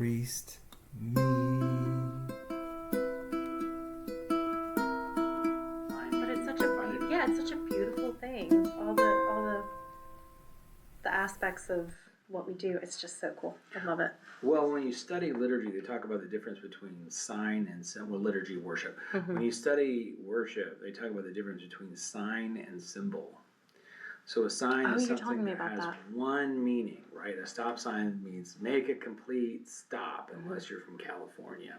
PriestMe. But it's such a beautiful thing. All the aspects of what we do, it's just so cool. I love it. Well, when you study liturgy, they talk about the difference between sign and symbol. Well, liturgy, worship. Mm-hmm. When you study worship, they talk about the difference between sign and symbol. So a sign is something that has one meaning, right? A stop sign means make a complete stop, unless you're from California.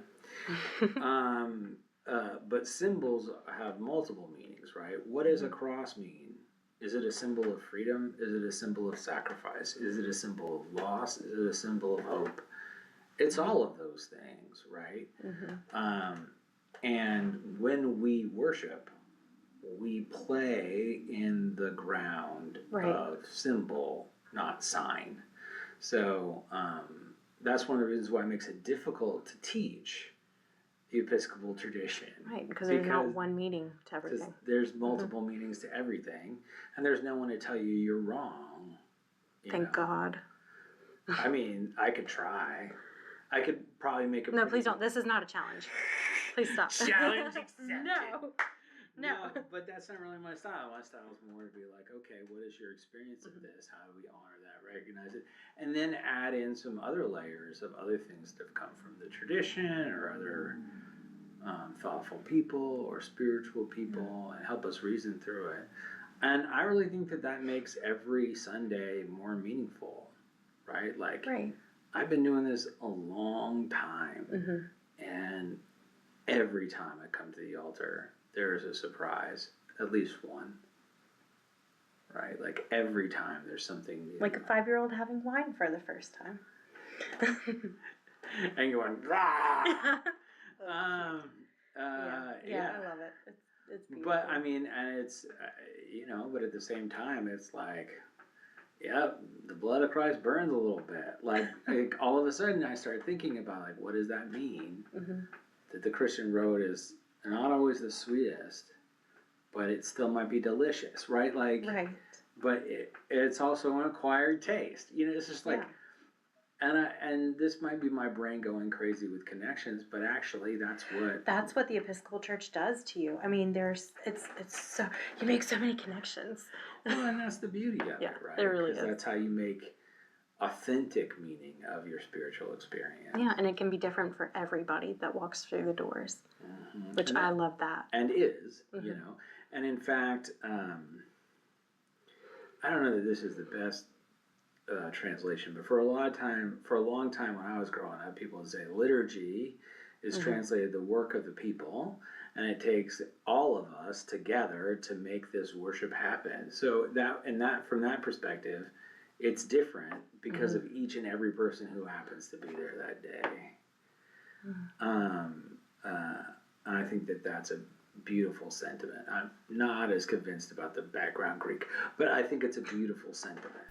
But symbols have multiple meanings, right? What does a cross mean? Is it a symbol of freedom? Is it a symbol of sacrifice? Is it a symbol of loss? Is it a symbol of hope? It's all of those things, right? Mm-hmm. And when we worship, we play in the ground of symbol, not sign. So that's one of the reasons why it makes it difficult to teach the Episcopal tradition. Right, because there's not one meaning to everything. There's multiple meanings to everything, and there's no one to tell you you're wrong. Thank God. I mean, I could try. I could probably make a... No, please don't. This is not a challenge. Please stop. Challenge accepted. No. But that's not really my style. My style is more to be like, okay, what is your experience of this? How do we honor that, recognize it? And then add in some other layers of other things that have come from the tradition or other thoughtful people or spiritual people and help us reason through it. And I really think that makes every Sunday more meaningful, right? Like, I've been doing this a long time, and every time I come to the altar, there's a surprise, at least one, right? Like every time there's something new. Like a 5-year-old having wine for the first time. And going, rah! Yeah, I love it. It's beautiful. But I mean, and it's, but at the same time, it's like, the blood of Christ burns a little bit. Like all of a sudden I start thinking about, like, what does that mean? That the Christian road is not always the sweetest, but it still might be delicious, right? Like, but it's also an acquired taste. It's just like, and this might be my brain going crazy with connections, but actually that's what the Episcopal Church does to you. I mean, it's so, you make so many connections. Well, and that's the beauty of it, right? It really is. That's how you make authentic meaning of your spiritual experience. Yeah, and it can be different for everybody that walks through the doors, which I love that. And is, And in fact, I don't know that this is the best translation, but for a long time when I was growing up, people would say liturgy is translated the work of the people, and it takes all of us together to make this worship happen. So from that perspective, it's different because of each and every person who happens to be there that day. And I think that's a beautiful sentiment. I'm not as convinced about the background Greek, but I think it's a beautiful sentiment.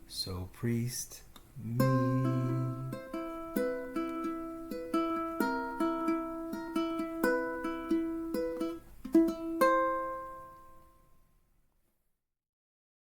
So PriestMe.